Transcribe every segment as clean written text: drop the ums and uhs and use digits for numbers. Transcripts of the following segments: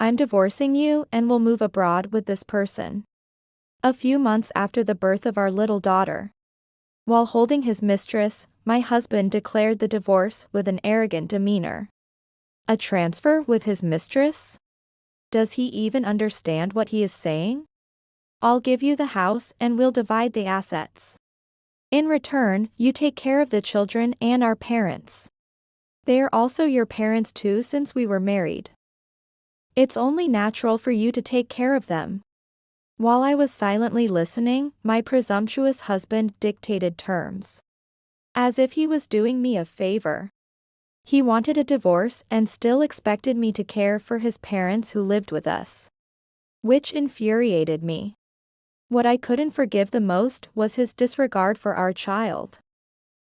I'm divorcing you and will move abroad with this person. A few months after the birth of our little daughter. While holding his mistress, my husband declared the divorce with an arrogant demeanor. A transfer with his mistress? Does he even understand what he is saying? I'll give you the house and we'll divide the assets. In return, you take care of the children and our parents. They are also your parents too since we were married. It's only natural for you to take care of them. While I was silently listening, my presumptuous husband dictated terms. As if he was doing me a favor. He wanted a divorce and still expected me to care for his parents who lived with us. Which infuriated me. What I couldn't forgive the most was his disregard for our child.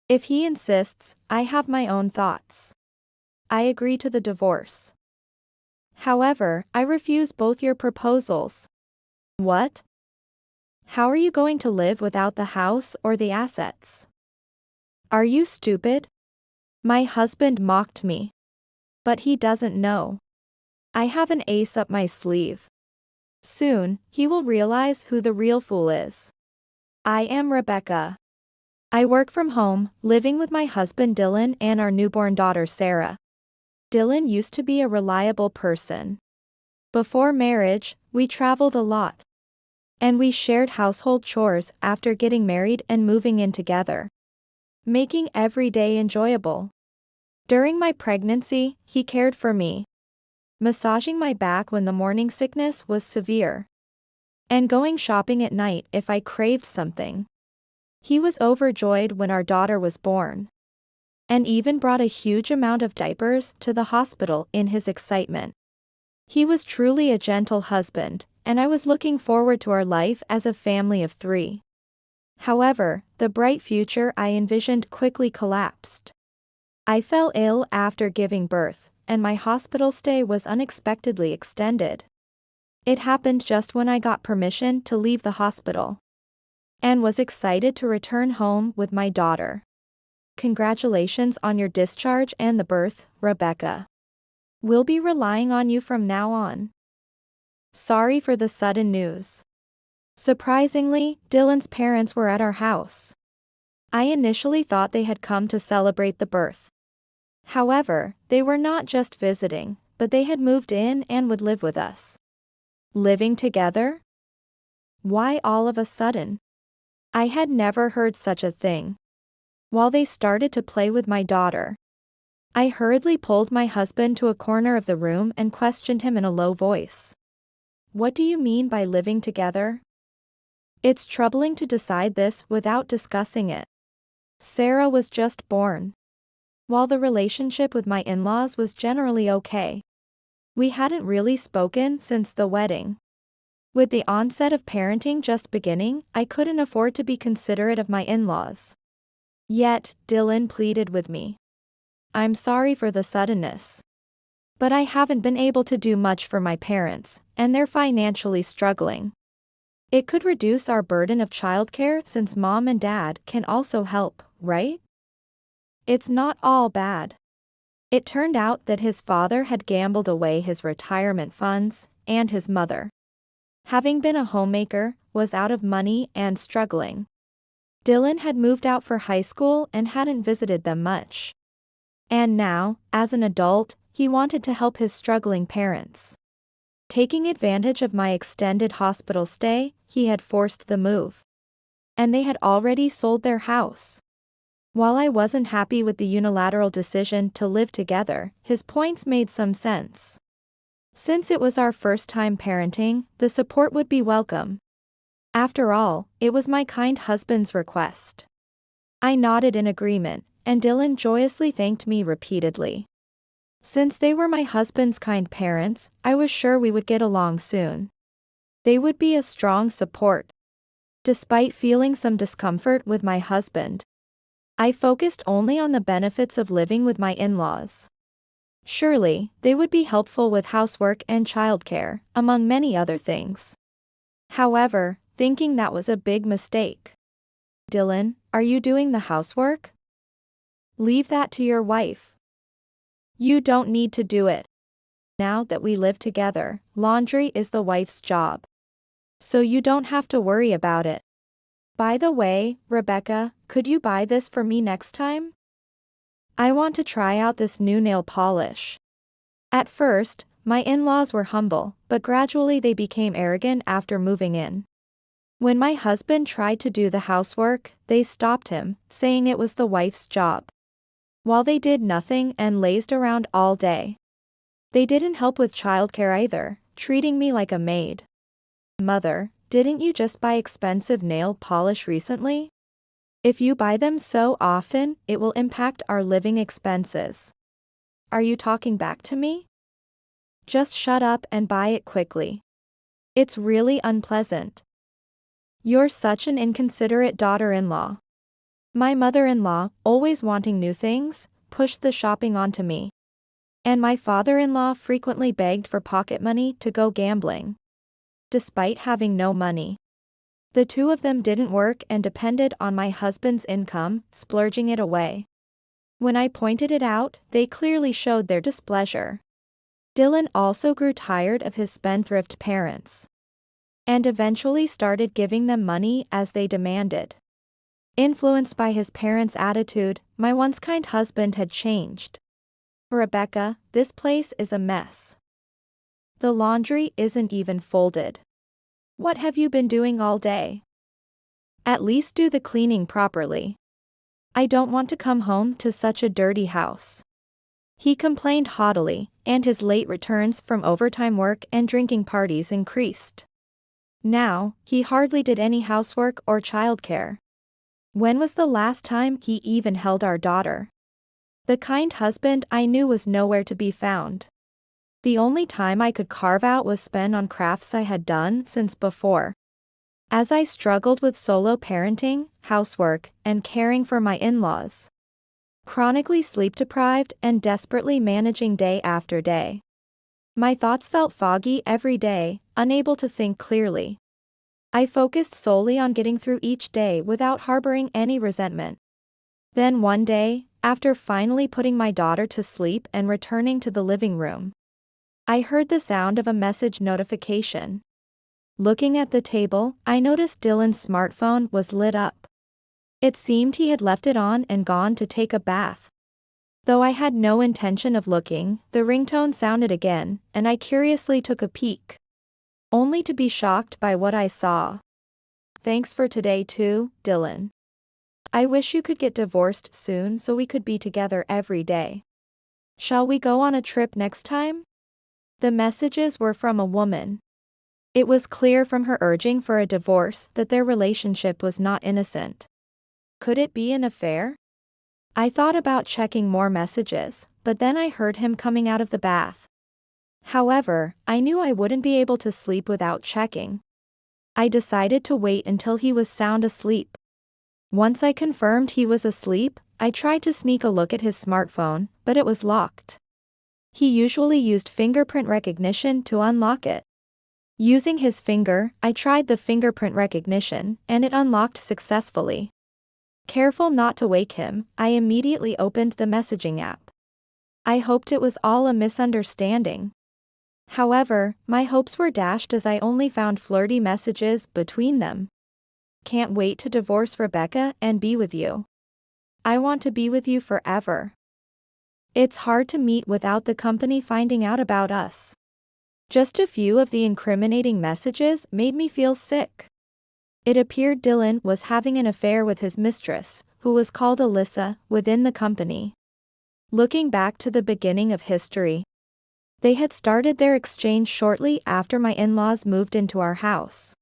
If he insists, I have my own thoughts. I agree to the divorce. However, I refuse both your proposals. What? How are you going to live without the house or the assets? Are you stupid? My husband mocked me. But he doesn't know. I have an ace up my sleeve. Soon, he will realize who the real fool is. I am Rebecca. I work from home, living with my husband Dylan and our newborn daughter Sarah. Dylan used to be a reliable person. Before marriage, we traveled a lot. And we shared household chores after getting married and moving in together, making every day enjoyable. During my pregnancy, he cared for me, massaging my back when the morning sickness was severe, and going shopping at night if I craved something. He was overjoyed when our daughter was born, and even brought a huge amount of diapers to the hospital in his excitement. He was truly a gentle husband, and I was looking forward to our life as a family of 3. However, the bright future I envisioned quickly collapsed. I fell ill after giving birth, and my hospital stay was unexpectedly extended. It happened just when I got permission to leave the hospital, and was excited to return home with my daughter. Congratulations on your discharge and the birth, Rebecca. We'll be relying on you from now on. Sorry for the sudden news. Surprisingly, Dylan's parents were at our house. I initially thought they had come to celebrate the birth. However, they were not just visiting, but they had moved in and would live with us. Living together? Why all of a sudden? I had never heard such a thing. While they started to play with my daughter, I hurriedly pulled my husband to a corner of the room and questioned him in a low voice. What do you mean by living together? It's troubling to decide this without discussing it. Sarah was just born. While the relationship with my in-laws was generally okay, we hadn't really spoken since the wedding. With the onset of parenting just beginning, I couldn't afford to be considerate of my in-laws. Yet, Dylan pleaded with me. I'm sorry for the suddenness, but I haven't been able to do much for my parents, and they're financially struggling. It could reduce our burden of childcare since mom and dad can also help, right? It's not all bad. It turned out that his father had gambled away his retirement funds, and his mother, having been a homemaker, was out of money and struggling. Dylan had moved out for high school and hadn't visited them much. And now, as an adult, he wanted to help his struggling parents. Taking advantage of my extended hospital stay, he had forced the move. And they had already sold their house. While I wasn't happy with the unilateral decision to live together, his points made some sense. Since it was our first time parenting, the support would be welcome. After all, it was my kind husband's request. I nodded in agreement, and Dylan joyously thanked me repeatedly. Since they were my husband's kind parents, I was sure we would get along soon. They would be a strong support. Despite feeling some discomfort with my husband, I focused only on the benefits of living with my in-laws. Surely, they would be helpful with housework and childcare, among many other things. However, thinking that was a big mistake. Dylan, are you doing the housework? Leave that to your wife. You don't need to do it. Now that we live together, laundry is the wife's job. So you don't have to worry about it. By the way, Rebecca, could you buy this for me next time? I want to try out this new nail polish. At first, my in-laws were humble, but gradually they became arrogant after moving in. When my husband tried to do the housework, they stopped him, saying it was the wife's job. While they did nothing and lazed around all day. They didn't help with childcare either, treating me like a maid. Mother, didn't you just buy expensive nail polish recently? If you buy them so often, it will impact our living expenses. Are you talking back to me? Just shut up and buy it quickly. It's really unpleasant. You're such an inconsiderate daughter-in-law. My mother-in-law, always wanting new things, pushed the shopping onto me. And my father-in-law frequently begged for pocket money to go gambling. Despite having no money. The two of them didn't work and depended on my husband's income, splurging it away. When I pointed it out, they clearly showed their displeasure. Dylan also grew tired of his spendthrift parents. And eventually started giving them money as they demanded. Influenced by his parents' attitude, my once kind husband had changed. Rebecca, this place is a mess. The laundry isn't even folded. What have you been doing all day? At least do the cleaning properly. I don't want to come home to such a dirty house. He complained haughtily, and his late returns from overtime work and drinking parties increased. Now, he hardly did any housework or childcare. When was the last time he even held our daughter? The kind husband I knew was nowhere to be found. The only time I could carve out was spent on crafts I had done since before. As I struggled with solo parenting, housework, and caring for my in-laws. Chronically sleep-deprived and desperately managing day after day. My thoughts felt foggy every day, unable to think clearly. I focused solely on getting through each day without harboring any resentment. Then one day, after finally putting my daughter to sleep and returning to the living room, I heard the sound of a message notification. Looking at the table, I noticed Dylan's smartphone was lit up. It seemed he had left it on and gone to take a bath. Though I had no intention of looking, the ringtone sounded again, and I curiously took a peek. Only to be shocked by what I saw. Thanks for today too, Dylan. I wish you could get divorced soon so we could be together every day. Shall we go on a trip next time? The messages were from a woman. It was clear from her urging for a divorce that their relationship was not innocent. Could it be an affair? I thought about checking more messages, but then I heard him coming out of the bath. However, I knew I wouldn't be able to sleep without checking. I decided to wait until he was sound asleep. Once I confirmed he was asleep, I tried to sneak a look at his smartphone, but it was locked. He usually used fingerprint recognition to unlock it. Using his finger, I tried the fingerprint recognition, and it unlocked successfully. Careful not to wake him, I immediately opened the messaging app. I hoped it was all a misunderstanding. However, my hopes were dashed as I only found flirty messages between them. Can't wait to divorce Rebecca and be with you. I want to be with you forever. It's hard to meet without the company finding out about us. Just a few of the incriminating messages made me feel sick. It appeared Dylan was having an affair with his mistress, who was called Alyssa, within the company. Looking back to the beginning of history, they had started their exchange shortly after my in-laws moved into our house.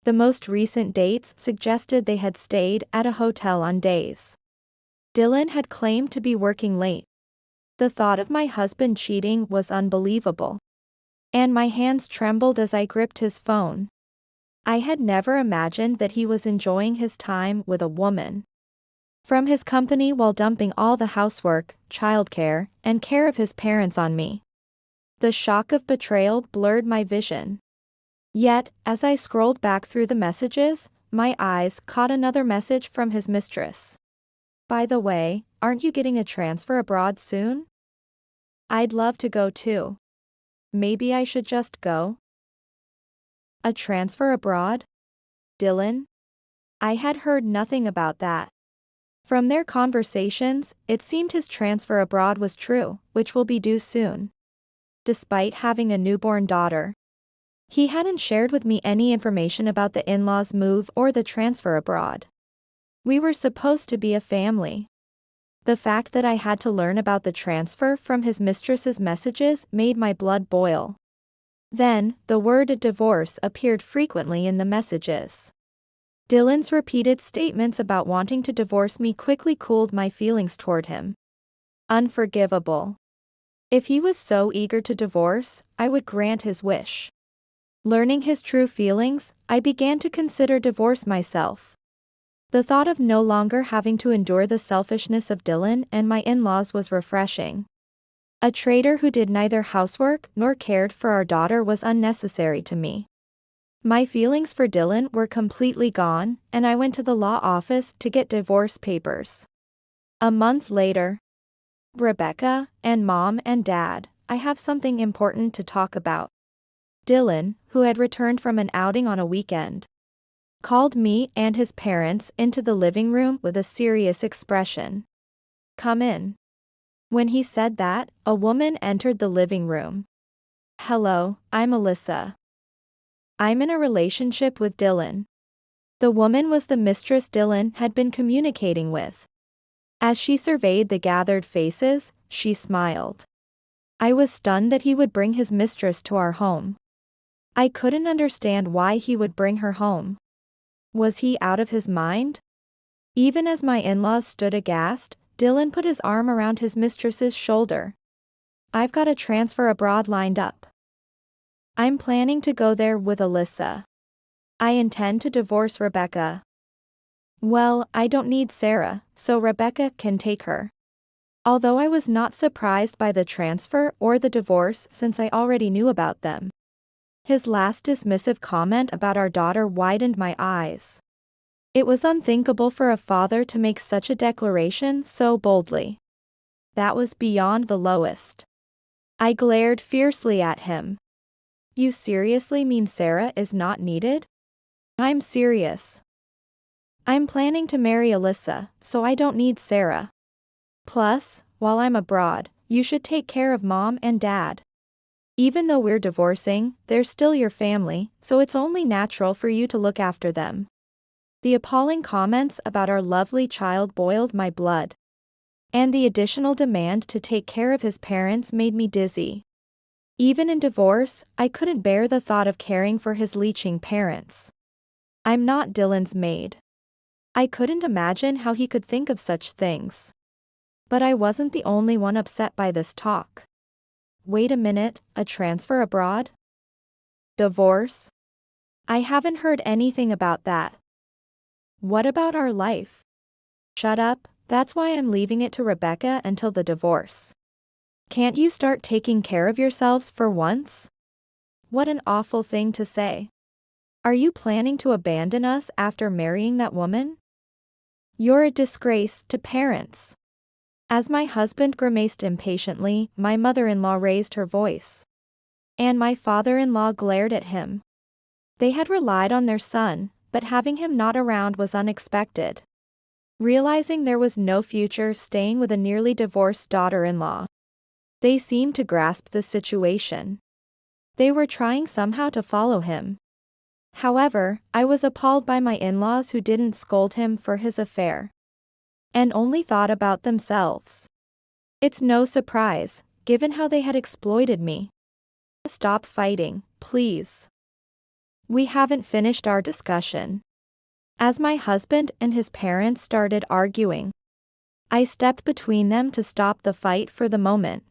The most recent dates suggested they had stayed at a hotel on days. Dylan had claimed to be working late. The thought of my husband cheating was unbelievable. And my hands trembled as I gripped his phone. I had never imagined that he was enjoying his time with a woman. From his company while dumping all the housework, childcare, and care of his parents on me. The shock of betrayal blurred my vision. Yet, as I scrolled back through the messages, my eyes caught another message from his mistress. By the way, aren't you getting a transfer abroad soon? I'd love to go too. Maybe I should just go. A transfer abroad? Dylan? I had heard nothing about that. From their conversations, it seemed his transfer abroad was true, which will be due soon. Despite having a newborn daughter, he hadn't shared with me any information about the in-laws' move or the transfer abroad. We were supposed to be a family. The fact that I had to learn about the transfer from his mistress's messages made my blood boil. Then, the word divorce appeared frequently in the messages. Dylan's repeated statements about wanting to divorce me quickly cooled my feelings toward him. Unforgivable. If he was so eager to divorce, I would grant his wish. Learning his true feelings, I began to consider divorce myself. The thought of no longer having to endure the selfishness of Dylan and my in-laws was refreshing. A traitor who did neither housework nor cared for our daughter was unnecessary to me. My feelings for Dylan were completely gone, and I went to the law office to get divorce papers. A month later. Rebecca, and Mom and Dad, I have something important to talk about. Dylan, who had returned from an outing on a weekend, called me and his parents into the living room with a serious expression. Come in. When he said that, a woman entered the living room. Hello, I'm Alyssa. I'm in a relationship with Dylan. The woman was the mistress Dylan had been communicating with. As she surveyed the gathered faces, she smiled. I was stunned that he would bring his mistress to our home. I couldn't understand why he would bring her home. Was he out of his mind? Even as my in-laws stood aghast, Dylan put his arm around his mistress's shoulder. I've got a transfer abroad lined up. I'm planning to go there with Alyssa. I intend to divorce Rebecca. Well, I don't need Sarah, so Rebecca can take her. Although I was not surprised by the transfer or the divorce since I already knew about them. His last dismissive comment about our daughter widened my eyes. It was unthinkable for a father to make such a declaration so boldly. That was beyond the lowest. I glared fiercely at him. You seriously mean Sarah is not needed? I'm serious. I'm planning to marry Alyssa, so I don't need Sarah. Plus, while I'm abroad, you should take care of Mom and Dad. Even though we're divorcing, they're still your family, so it's only natural for you to look after them. The appalling comments about our lovely child boiled my blood. And the additional demand to take care of his parents made me dizzy. Even in divorce, I couldn't bear the thought of caring for his leeching parents. I'm not Dylan's maid. I couldn't imagine how he could think of such things. But I wasn't the only one upset by this talk. Wait a minute, a transfer abroad? Divorce? I haven't heard anything about that. What about our life? Shut up, that's why I'm leaving it to Rebecca until the divorce. Can't you start taking care of yourselves for once? What an awful thing to say. Are you planning to abandon us after marrying that woman? You're a disgrace to parents. As my husband grimaced impatiently, my mother-in-law raised her voice. And my father-in-law glared at him. They had relied on their son, but having him not around was unexpected. Realizing there was no future staying with a nearly divorced daughter-in-law, they seemed to grasp the situation. They were trying somehow to follow him. However, I was appalled by my in-laws who didn't scold him for his affair. And only thought about themselves. It's no surprise, given how they had exploited me. Stop fighting, please. We haven't finished our discussion. As my husband and his parents started arguing, I stepped between them to stop the fight for the moment.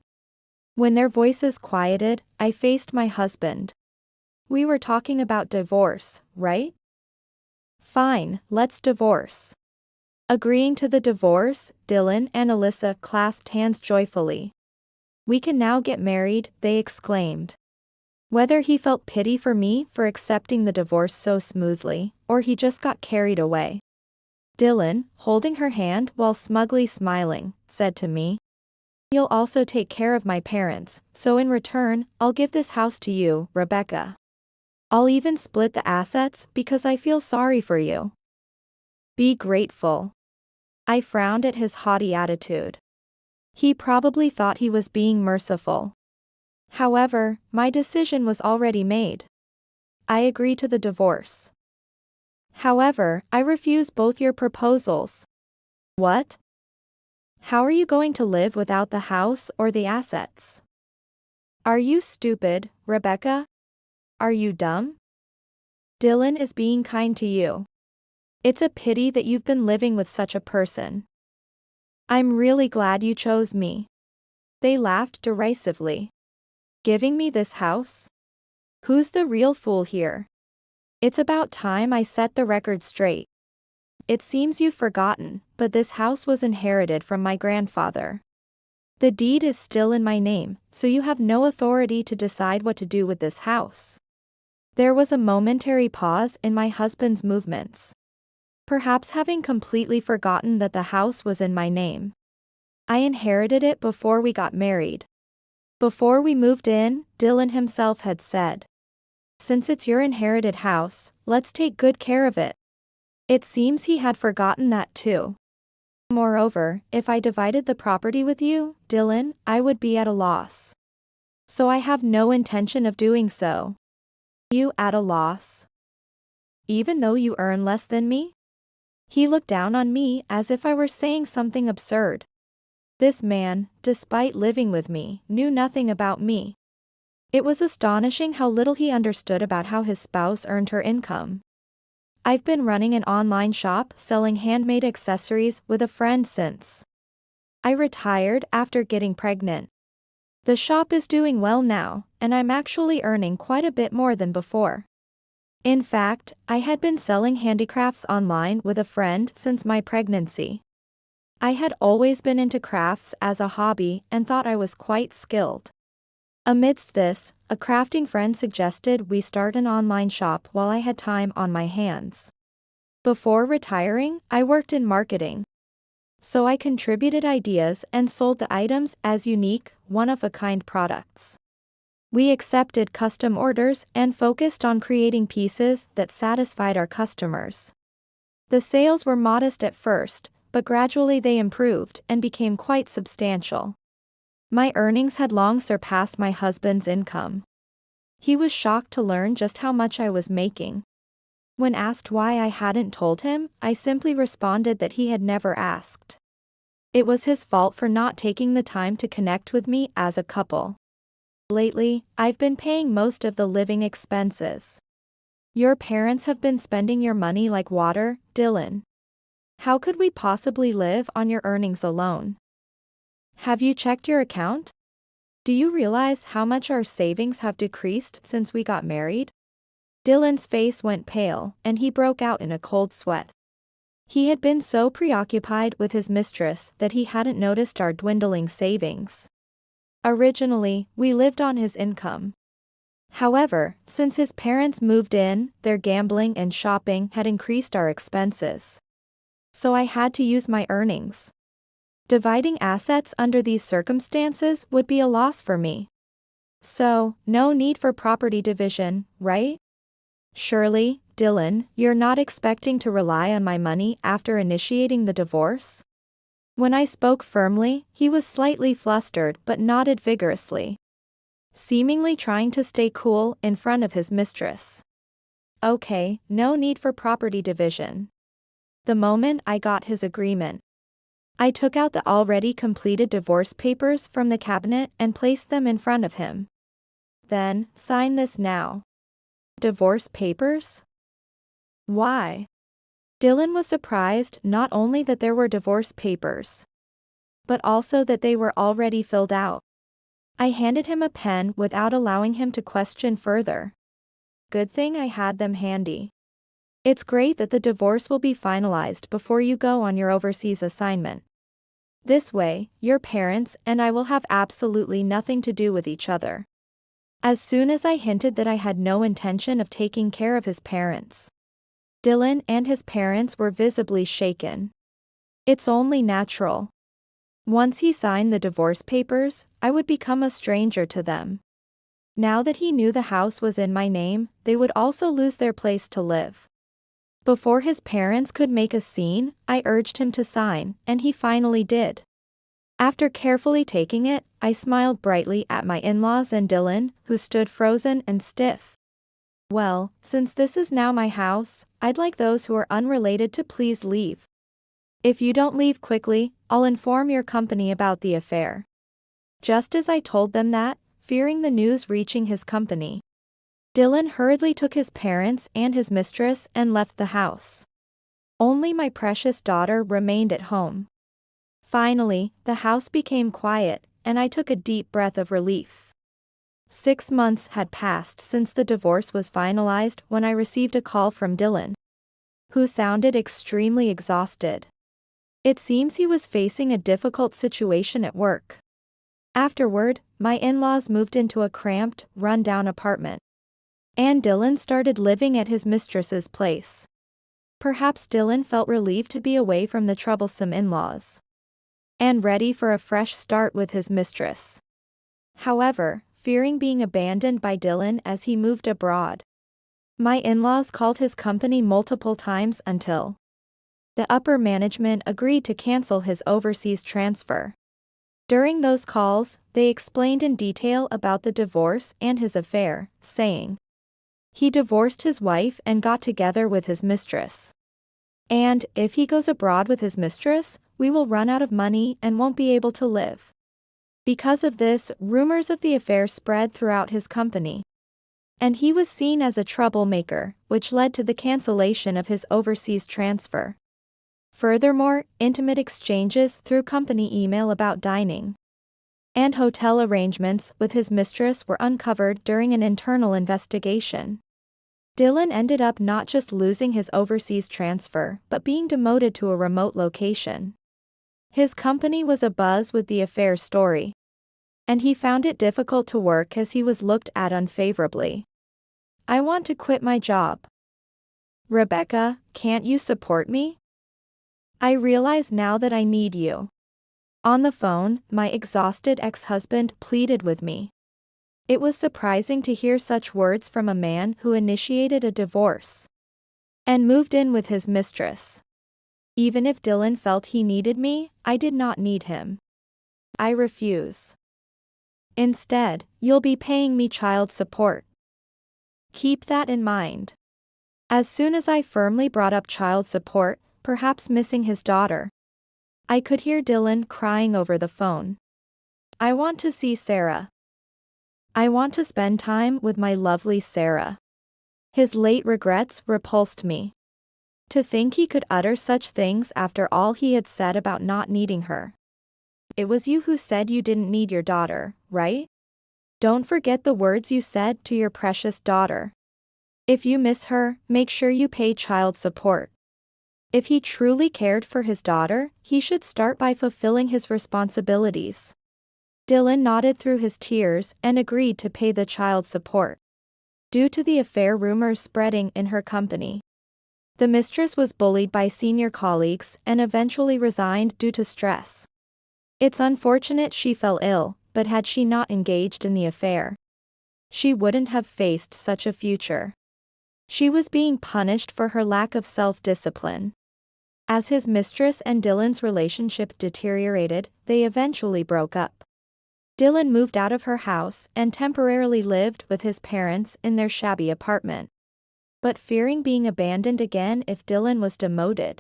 When their voices quieted, I faced my husband. We were talking about divorce, right? Fine, let's divorce. Agreeing to the divorce, Dylan and Alyssa clasped hands joyfully. We can now get married, they exclaimed. Whether he felt pity for me for accepting the divorce so smoothly, or he just got carried away. Dylan, holding her hand while smugly smiling, said to me, You'll also take care of my parents, so in return, I'll give this house to you, Rebecca. I'll even split the assets because I feel sorry for you. Be grateful. I frowned at his haughty attitude. He probably thought he was being merciful. However, my decision was already made. I agree to the divorce. However, I refuse both your proposals. What? How are you going to live without the house or the assets? Are you stupid, Rebecca? Are you dumb? Dylan is being kind to you. It's a pity that you've been living with such a person. I'm really glad you chose me. They laughed derisively. Giving me this house? Who's the real fool here? It's about time I set the record straight. It seems you've forgotten, but this house was inherited from my grandfather. The deed is still in my name, so you have no authority to decide what to do with this house. There was a momentary pause in my husband's movements. Perhaps having completely forgotten that the house was in my name. I inherited it before we got married. Before we moved in, Dylan himself had said, "Since it's your inherited house, let's take good care of it." It seems he had forgotten that too. Moreover, if I divided the property with you, Dylan, I would be at a loss. So I have no intention of doing so. You at a loss? Even though you earn less than me? He looked down on me as if I were saying something absurd. This man, despite living with me, knew nothing about me. It was astonishing how little he understood about how his spouse earned her income. I've been running an online shop selling handmade accessories with a friend since I retired after getting pregnant. The shop is doing well now, and I'm actually earning quite a bit more than before. In fact, I had been selling handicrafts online with a friend since my pregnancy. I had always been into crafts as a hobby and thought I was quite skilled. Amidst this, a crafting friend suggested we start an online shop while I had time on my hands. Before retiring, I worked in marketing. So I contributed ideas and sold the items as unique, one-of-a-kind products. We accepted custom orders and focused on creating pieces that satisfied our customers. The sales were modest at first, but gradually they improved and became quite substantial. My earnings had long surpassed my husband's income. He was shocked to learn just how much I was making. When asked why I hadn't told him, I simply responded that he had never asked. It was his fault for not taking the time to connect with me as a couple. Lately, I've been paying most of the living expenses. Your parents have been spending your money like water, Dylan. How could we possibly live on your earnings alone? Have you checked your account? Do you realize how much our savings have decreased since we got married? Dylan's face went pale, and he broke out in a cold sweat. He had been so preoccupied with his mistress that he hadn't noticed our dwindling savings. Originally, we lived on his income. However, since his parents moved in, their gambling and shopping had increased our expenses. So I had to use my earnings. Dividing assets under these circumstances would be a loss for me. So, no need for property division, right? Surely, Dylan, you're not expecting to rely on my money after initiating the divorce? When I spoke firmly, he was slightly flustered but nodded vigorously, seemingly trying to stay cool in front of his mistress. Okay, no need for property division. The moment I got his agreement, I took out the already completed divorce papers from the cabinet and placed them in front of him. Then, sign this now. Divorce papers? Why? Dylan was surprised not only that there were divorce papers, but also that they were already filled out. I handed him a pen without allowing him to question further. Good thing I had them handy. It's great that the divorce will be finalized before you go on your overseas assignment. This way, your parents and I will have absolutely nothing to do with each other. As soon as I hinted that I had no intention of taking care of his parents, Dylan and his parents were visibly shaken. It's only natural. Once he signed the divorce papers, I would become a stranger to them. Now that he knew the house was in my name, they would also lose their place to live. Before his parents could make a scene, I urged him to sign, and he finally did. After carefully taking it, I smiled brightly at my in-laws and Dylan, who stood frozen and stiff. Well, since this is now my house, I'd like those who are unrelated to please leave. If you don't leave quickly, I'll inform your company about the affair. Just as I told them that, fearing the news reaching his company, Dylan hurriedly took his parents and his mistress and left the house. Only my precious daughter remained at home. Finally, the house became quiet, and I took a deep breath of relief. 6 months had passed since the divorce was finalized when I received a call from Dylan, who sounded extremely exhausted. It seems he was facing a difficult situation at work. Afterward, my in-laws moved into a cramped, run-down apartment, and Dylan started living at his mistress's place. Perhaps Dylan felt relieved to be away from the troublesome in-laws, and ready for a fresh start with his mistress. However, fearing being abandoned by Dylan as he moved abroad, my in-laws called his company multiple times until the upper management agreed to cancel his overseas transfer. During those calls, they explained in detail about the divorce and his affair, saying he divorced his wife and got together with his mistress. And, if he goes abroad with his mistress, we will run out of money and won't be able to live. Because of this, rumors of the affair spread throughout his company, and he was seen as a troublemaker, which led to the cancellation of his overseas transfer. Furthermore, intimate exchanges through company email about dining and hotel arrangements with his mistress were uncovered during an internal investigation. Dylan ended up not just losing his overseas transfer but being demoted to a remote location. His company was abuzz with the affair story, and he found it difficult to work as he was looked at unfavorably. I want to quit my job. Rebecca, can't you support me? I realize now that I need you. On the phone, my exhausted ex-husband pleaded with me. It was surprising to hear such words from a man who initiated a divorce and moved in with his mistress. Even if Dylan felt he needed me, I did not need him. I refuse. Instead, you'll be paying me child support. Keep that in mind. As soon as I firmly brought up child support, perhaps missing his daughter, I could hear Dylan crying over the phone. I want to see Sarah. I want to spend time with my lovely Sarah. His late regrets repulsed me. To think he could utter such things after all he had said about not needing her. It was you who said you didn't need your daughter, right? Don't forget the words you said to your precious daughter. If you miss her, make sure you pay child support. If he truly cared for his daughter, he should start by fulfilling his responsibilities. Dylan nodded through his tears and agreed to pay the child support. Due to the affair rumors spreading in her company, the mistress was bullied by senior colleagues and eventually resigned due to stress. It's unfortunate she fell ill, but had she not engaged in the affair, she wouldn't have faced such a future. She was being punished for her lack of self-discipline. As his mistress and Dylan's relationship deteriorated, they eventually broke up. Dylan moved out of her house and temporarily lived with his parents in their shabby apartment. But fearing being abandoned again if Dylan was demoted,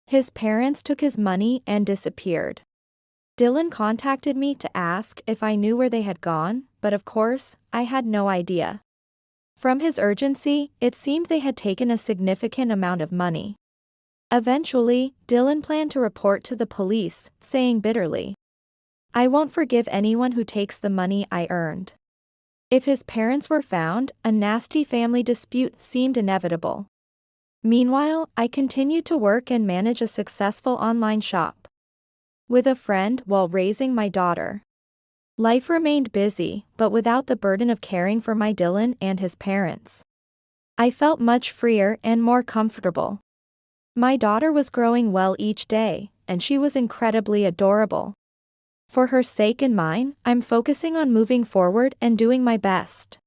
his parents took his money and disappeared. Dylan contacted me to ask if I knew where they had gone, but of course, I had no idea. From his urgency, it seemed they had taken a significant amount of money. Eventually, Dylan planned to report to the police, saying bitterly, "I won't forgive anyone who takes the money I earned." If his parents were found, a nasty family dispute seemed inevitable. Meanwhile, I continued to work and manage a successful online shop with a friend while raising my daughter. Life remained busy, but without the burden of caring for my Dylan and his parents. I felt much freer and more comfortable. My daughter was growing well each day, and she was incredibly adorable. For her sake and mine, I'm focusing on moving forward and doing my best.